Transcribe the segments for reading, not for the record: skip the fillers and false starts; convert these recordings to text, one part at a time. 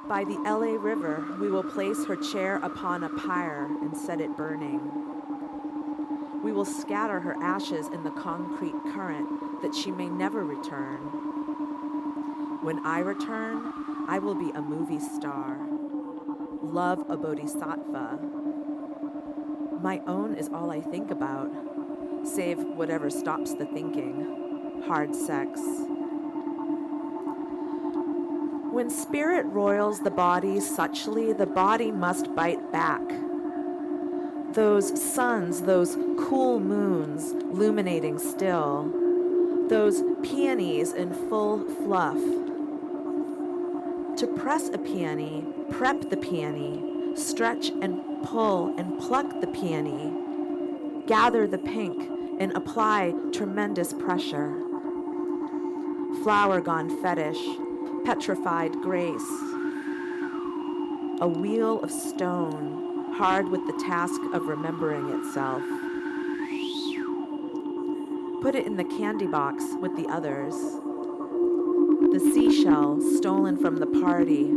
By the LA River, we will place her chair upon a pyre and set it burning. We will scatter her ashes in the concrete current that she may never return. When I return, I will be a movie star. Love a bodhisattva. My own is all I think about, save whatever stops the thinking. Hard sex. When spirit roils the body suchly, the body must bite back. Those suns, those cool moons, illuminating still, those peonies in full fluff. To press a peony, prep the peony, stretch and pull and pluck the peony, gather the pink and apply tremendous pressure. Flower gone fetish, petrified grace. A wheel of stone, hard with the task of remembering itself. Put it in the candy box with the others. The seashell stolen from the party,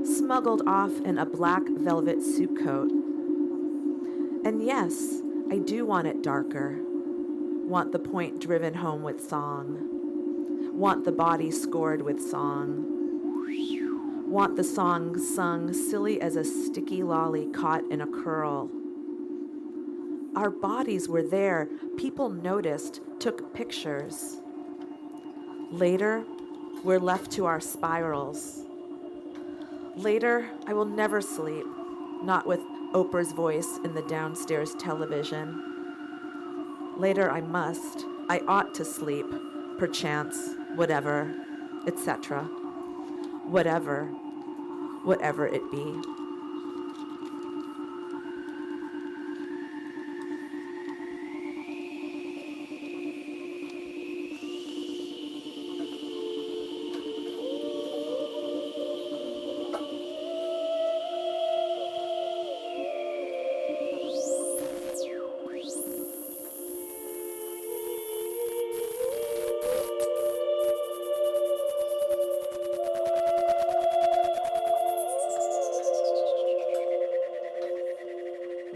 smuggled off in a black velvet suit coat. And yes, I do want it darker. Want the point driven home with song. Want the body scored with song. Want the song sung silly as a sticky lolly caught in a curl. Our bodies were there. People noticed, took pictures. Later, we're left to our spirals. Later, I will never sleep, not with Oprah's voice in the downstairs television. Later, I must, I ought to sleep, perchance, whatever, etc. Whatever it be.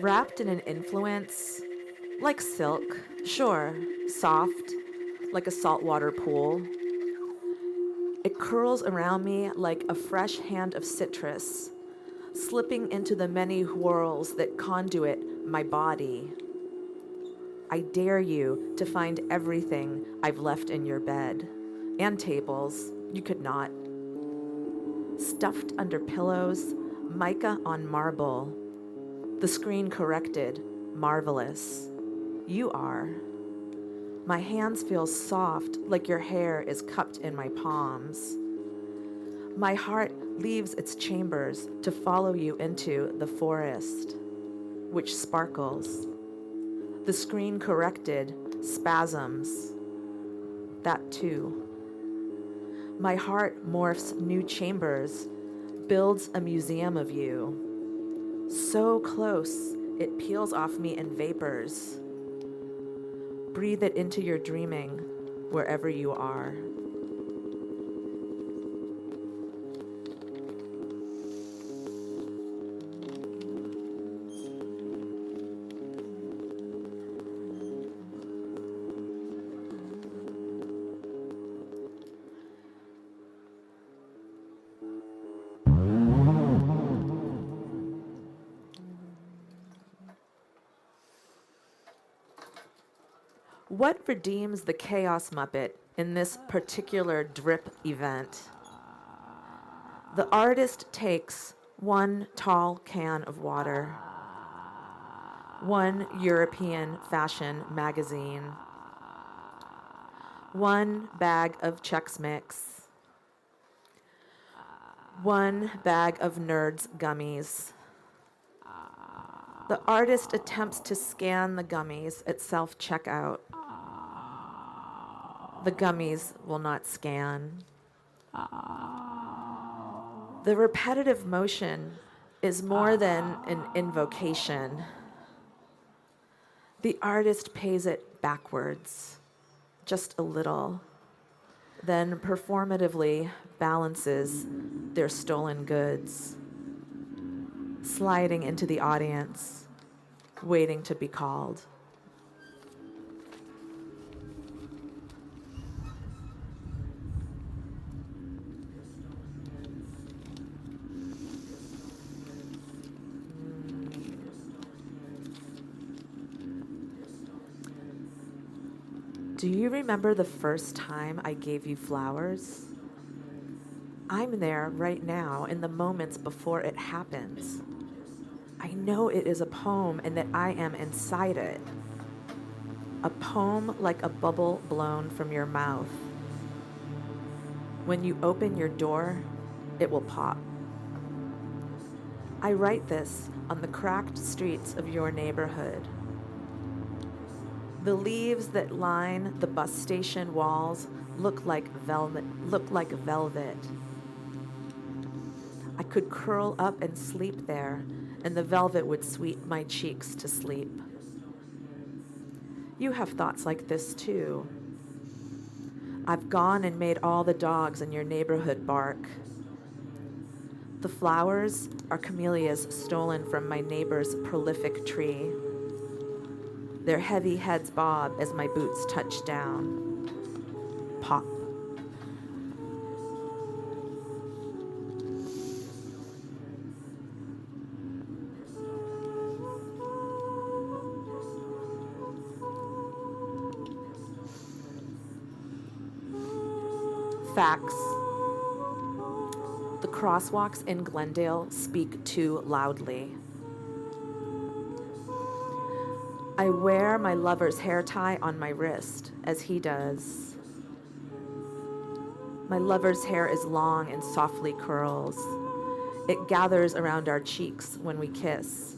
Wrapped in an influence, like silk, sure, soft, like a saltwater pool. It curls around me like a fresh hand of citrus, slipping into the many whirls that conduit my body. I dare you to find everything I've left in your bed, and tables, you could not. Stuffed under pillows, mica on marble. The screen corrected, marvelous. You are. My hands feel soft, like your hair is cupped in my palms. My heart leaves its chambers to follow you into the forest, which sparkles. The screen corrected, spasms. That too. My heart morphs new chambers, builds a museum of you. So close, it peels off me in vapors. Breathe it into your dreaming, wherever you are. What redeems the Chaos Muppet in this particular drip event? The artist takes one tall can of water, one European fashion magazine, one bag of Chex Mix, one bag of Nerds gummies. The artist attempts to scan the gummies at self-checkout. The gummies will not scan. The repetitive motion is more than an invocation. The artist pays it backwards, just a little. then performatively balances their stolen goods, sliding into the audience, waiting to be called. Do you remember the first time I gave you flowers? I'm there right now in the moments before it happens. I know it is a poem and that I am inside it. A poem like a bubble blown from your mouth. When you open your door, it will pop. I write this on the cracked streets of your neighborhood. The leaves that line the bus station walls look like velvet. I could curl up and sleep there, and the velvet would sweep my cheeks to sleep. You have thoughts like this too. I've gone and made all the dogs in your neighborhood bark. The flowers are camellias stolen from my neighbor's prolific tree. Their heavy heads bob as my boots touch down. Pop. Facts. The crosswalks in Glendale speak too loudly. I wear my lover's hair tie on my wrist, as he does. My lover's hair is long and softly curls. It gathers around our cheeks when we kiss.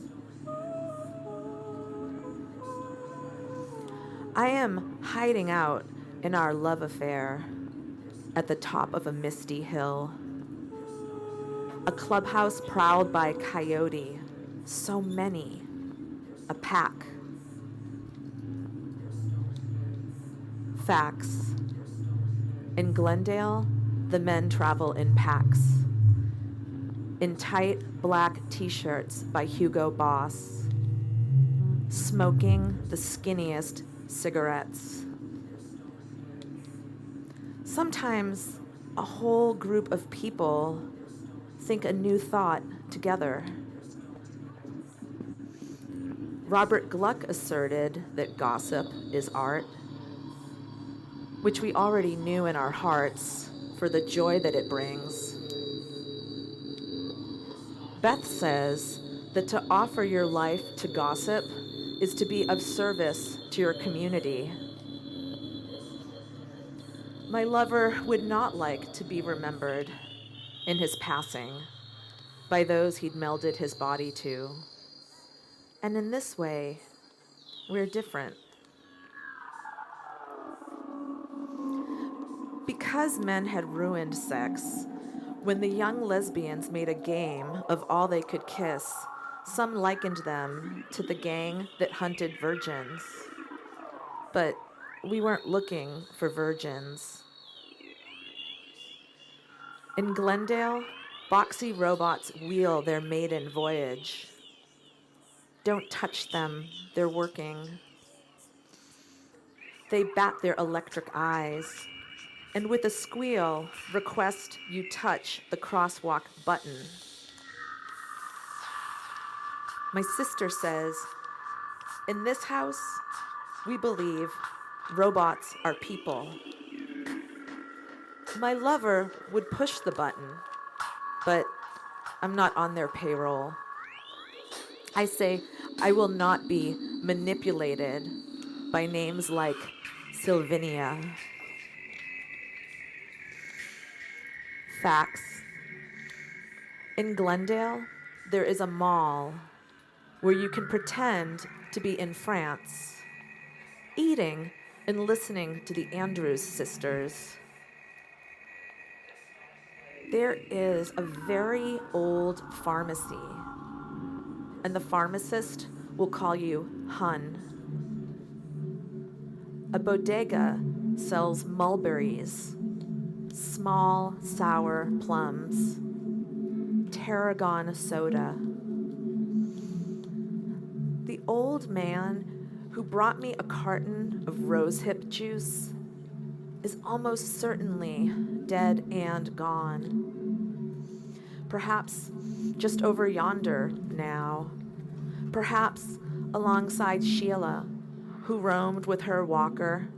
I am hiding out in our love affair at the top of a misty hill. A clubhouse prowled by a coyote, so many, a pack. Facts. In Glendale, the men travel in packs. In tight black t-shirts by Hugo Boss. Smoking the skinniest cigarettes. Sometimes a whole group of people think a new thought together. Robert Gluck asserted that gossip is art, which we already knew in our hearts for the joy that it brings. Beth says that to offer your life to gossip is to be of service to your community. My lover would not like to be remembered in his passing by those he'd melded his body to. And in this way, we're different. Because men had ruined sex, when the young lesbians made a game of all they could kiss, some likened them to the gang that hunted virgins. But we weren't looking for virgins. In Glendale, boxy robots wheel their maiden voyage. Don't touch them, they're working. They bat their electric eyes, and with a squeal, request you touch the crosswalk button. My sister says, in this house, we believe robots are people. My lover would push the button, but I'm not on their payroll. I say I will not be manipulated by names like Sylvinia. Facts. In Glendale, there is a mall where you can pretend to be in France, eating and listening to the Andrews sisters. There is a very old pharmacy, and the pharmacist will call you Hun. A bodega sells mulberries, small sour plums, tarragon soda. The old man who brought me a carton of rosehip juice is almost certainly dead and gone. Perhaps just over yonder now. Perhaps alongside Sheila, who roamed with her walker,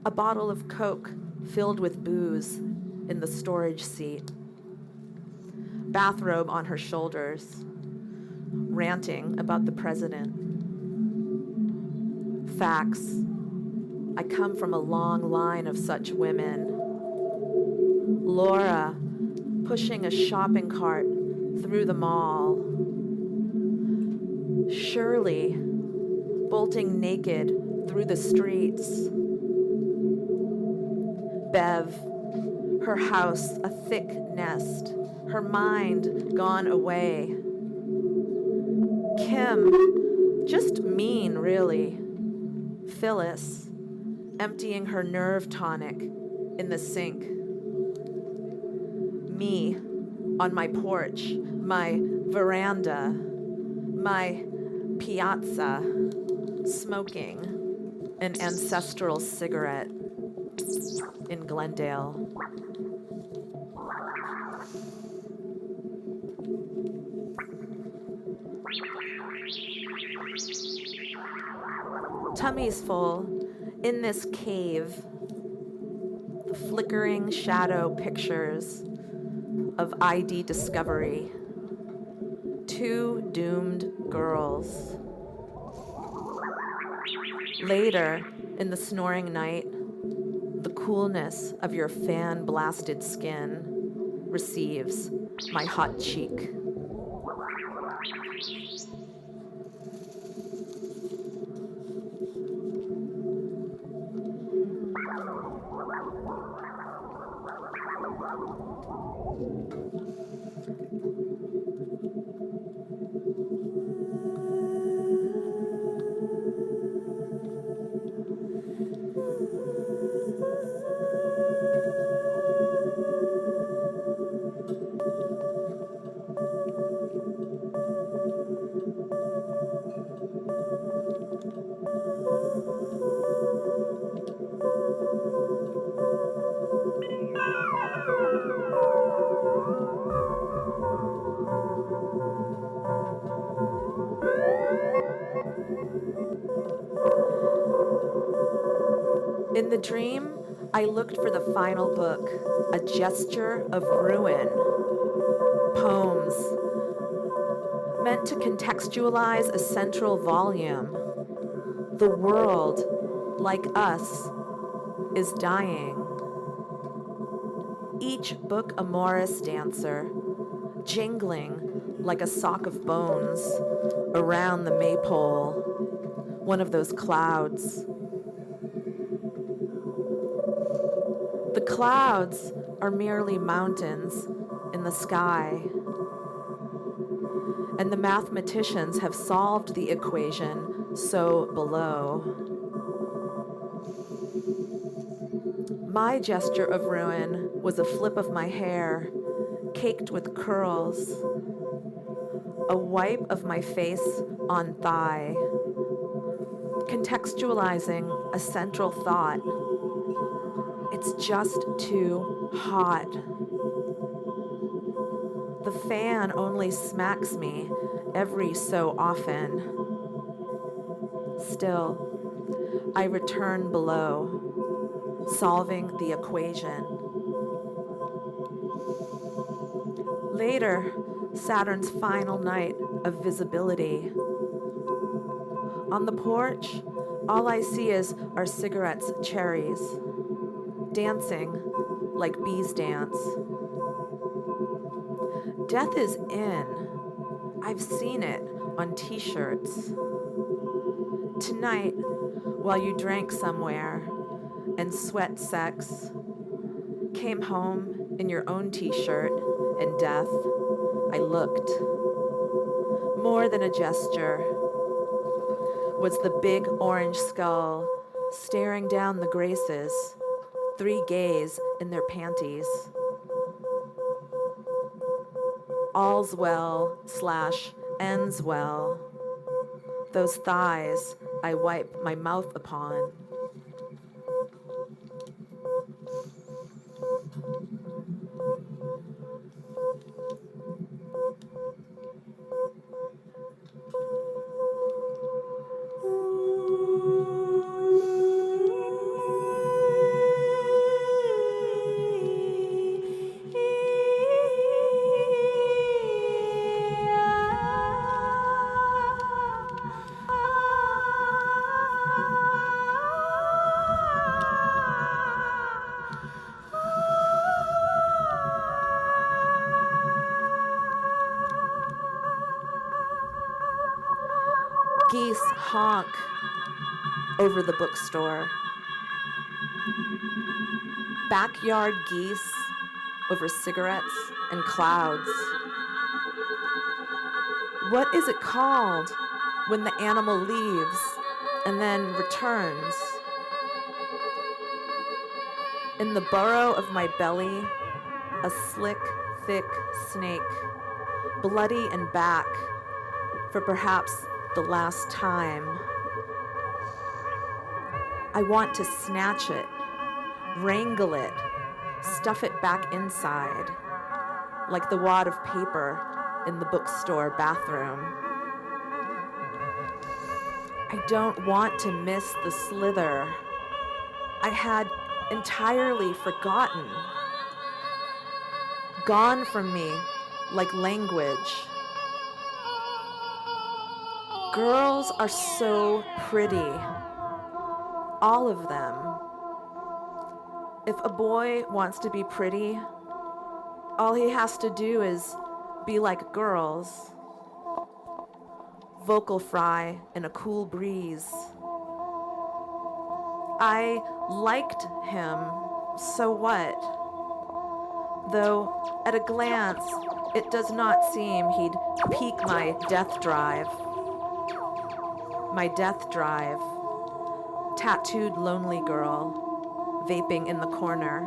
a bottle of Coke filled with booze in the storage seat, bathrobe on her shoulders, ranting about the president. Facts. I come from a long line of such women. Laura, pushing a shopping cart through the mall. Shirley, bolting naked through the streets. Bev, her house a thick nest, her mind gone away. Kim, just mean, really. Phyllis, emptying her nerve tonic in the sink. Me, on my porch, my veranda, my piazza, smoking an ancestral cigarette in Glendale. Tummy's full in this cave. The flickering shadow pictures of ID discovery. 2 doomed girls. Later, in the snoring night, the coolness of your fan-blasted skin receives my hot cheek. In the dream, I looked for the final book, A Gesture of Ruin. Poems, meant to contextualize a central volume. The world, like us, is dying. Each book a Morris dancer, jingling like a sock of bones around the maypole, one of those clouds. The clouds are merely mountains in the sky, and the mathematicians have solved the equation so below. My gesture of ruin was a flip of my hair, caked with curls, a wipe of my face on thigh, contextualizing a central thought. It's just too hot. The fan only smacks me every so often. Still, I return below, solving the equation. Later, Saturn's final night of visibility. On the porch, all I see is our cigarettes' cherries, dancing like bees dance. Death is in. I've seen it on t-shirts. Tonight, while you drank somewhere and sweat sex, came home in your own t-shirt and death, I looked. More than a gesture was the big orange skull staring down the graces 3 gays in their panties. All's well / ends well. Those thighs I wipe my mouth upon. Geese honk over the bookstore. Backyard geese over cigarettes and clouds. What is it called when the animal leaves and then returns? In the burrow of my belly, a slick, thick snake, bloody and back for perhaps the last time. I want to snatch it, wrangle it, stuff it back inside, like the wad of paper in the bookstore bathroom. I don't want to miss the slither. I had entirely forgotten. Gone from me like language. Girls are so pretty. All of them. If a boy wants to be pretty, all he has to do is be like girls. Vocal fry in a cool breeze. I liked him, so what? Though at a glance, it does not seem he'd pique my death drive. My death drive. Tattooed lonely girl, vaping in the corner.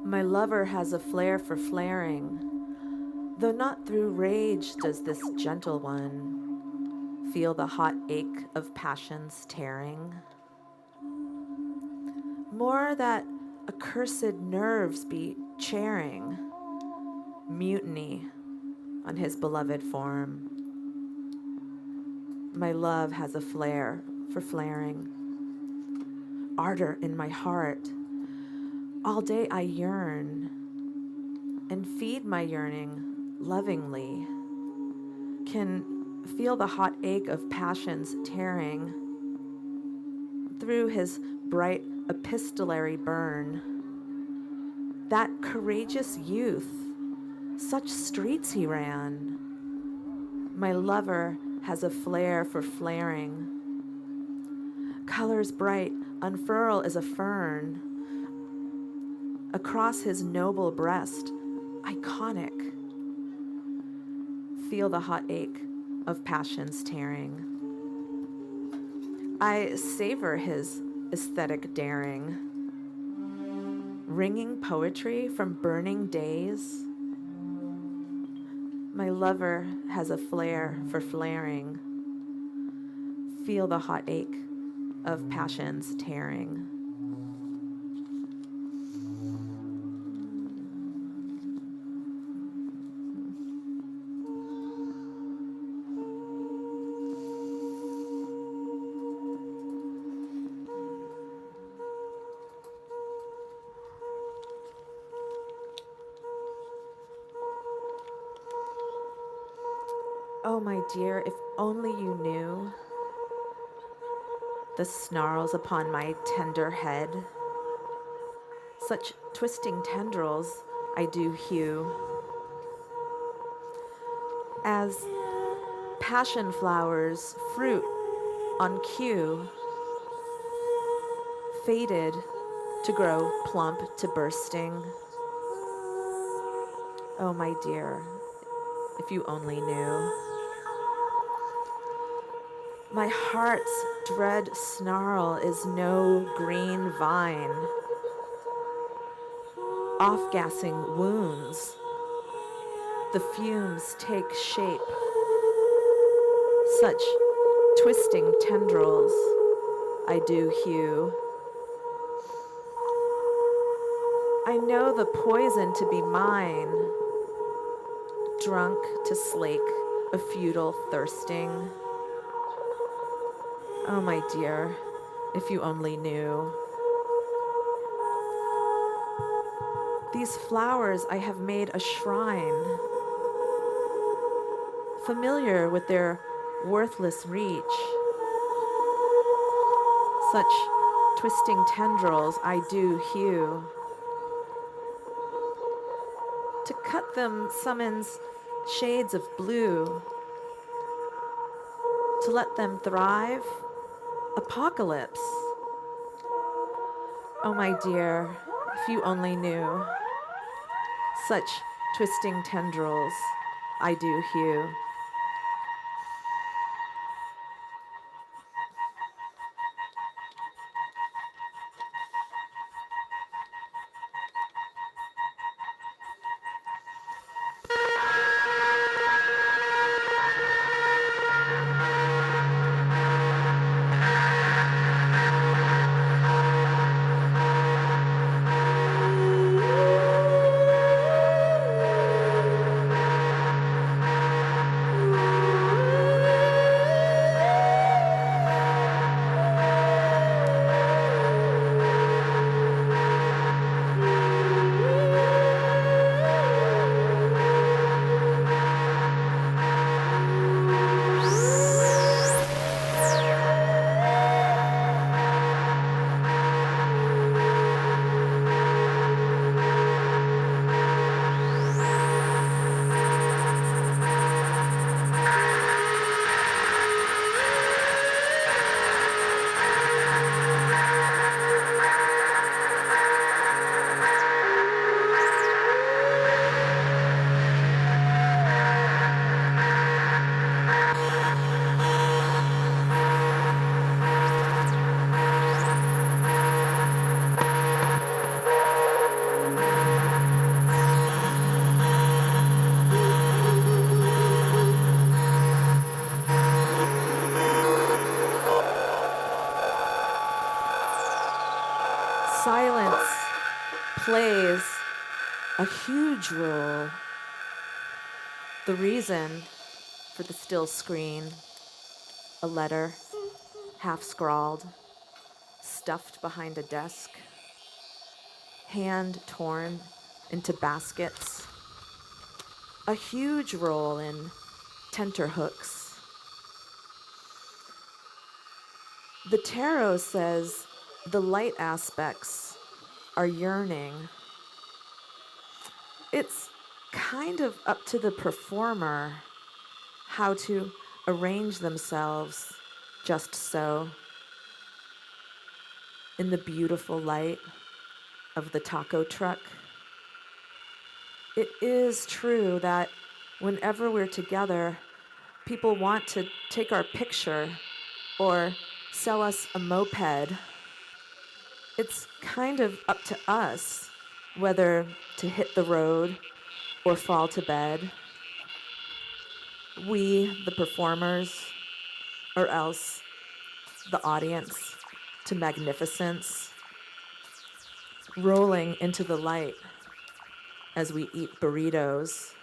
My lover has a flair for flaring, though not through rage does this gentle one feel the hot ache of passion's tearing. More that accursed nerves be chairing, mutiny on his beloved form. My love has a flair for flaring, ardor in my heart. All day I yearn and feed my yearning lovingly, can feel the hot ache of passion's tearing through his bright epistolary burn. That courageous youth, such streets he ran. My lover has a flair for flaring. Colors bright unfurl as a fern. Across his noble breast, iconic, feel the hot ache of passion's tearing. I savor his aesthetic daring, ringing poetry from burning days. My lover has a flair for flaring. Feel the hot ache of passions tearing. Oh, my dear, if only you knew the snarls upon my tender head. Such twisting tendrils I do hew, as passion flowers fruit on cue, faded to grow plump to bursting. Oh, my dear, if you only knew. My heart's dread snarl is no green vine, off-gassing wounds. The fumes take shape. Such twisting tendrils I do hew. I know the poison to be mine, drunk to slake a futile thirsting. Oh, my dear, if you only knew. These flowers I have made a shrine, familiar with their worthless reach. Such twisting tendrils I do hew. To cut them summons shades of blue. To let them thrive, apocalypse. Oh, my dear, if you only knew. Such twisting tendrils I do hew. Silence plays a huge role. The reason for the still screen, a letter, half scrawled, stuffed behind a desk, hand torn into baskets, a huge role in tenterhooks. The tarot says the light aspects are yearning. It's kind of up to the performer how to arrange themselves just so in the beautiful light of the taco truck. It is true that whenever we're together, people want to take our picture or sell us a moped. It's kind of up to us whether to hit the road or fall to bed. we, the performers, or else the audience, to magnificence, rolling into the light as we eat burritos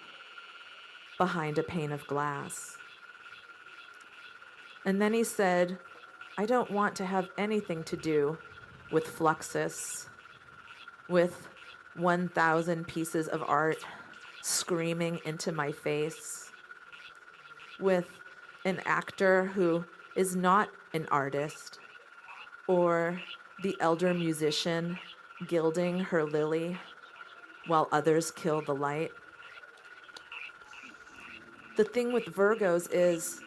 behind a pane of glass. And then he said, I don't want to have anything to do with Fluxus, with 1,000 pieces of art screaming into my face, with an actor who is not an artist, or the elder musician gilding her lily while others kill the light. The thing with Virgos is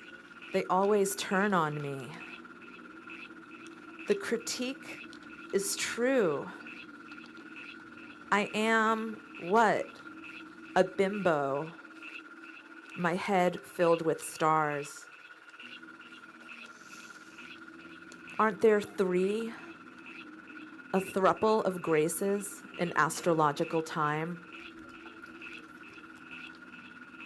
they always turn on me. The critique is true. I am what? A bimbo, my head filled with stars. Aren't there three? A thruple of graces in astrological time?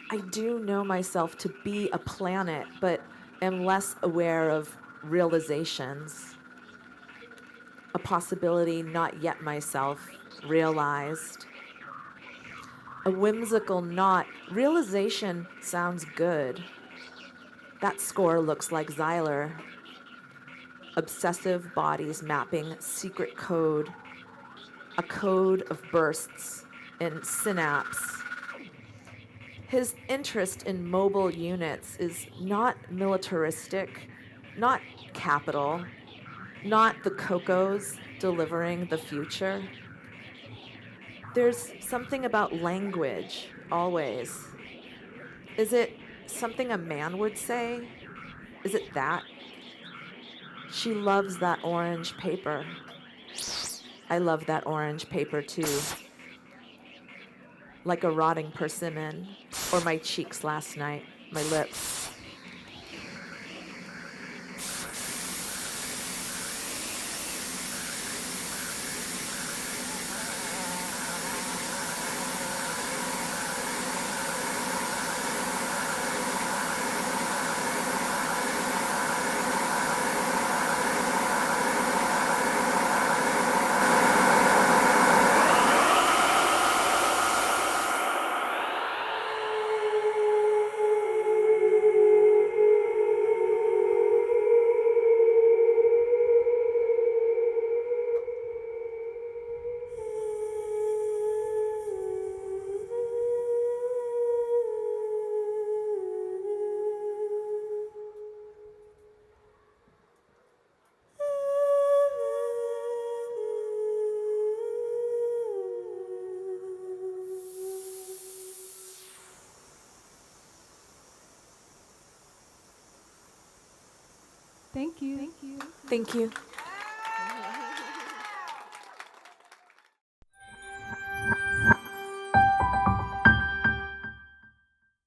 I do know myself to be a planet, but am less aware of realizations. A possibility not yet myself realized. A whimsical knot. Realization sounds good. That score looks like Xyler. Obsessive bodies mapping secret code. A code of bursts in synapse. His interest in mobile units is not militaristic, not capital, not the Cocos delivering the future. There's something about language, always. Is it something a man would say? Is it that? She loves that orange paper. I love that orange paper too. Like a rotting persimmon, or my cheeks last night, my lips. Thank you. Thank you.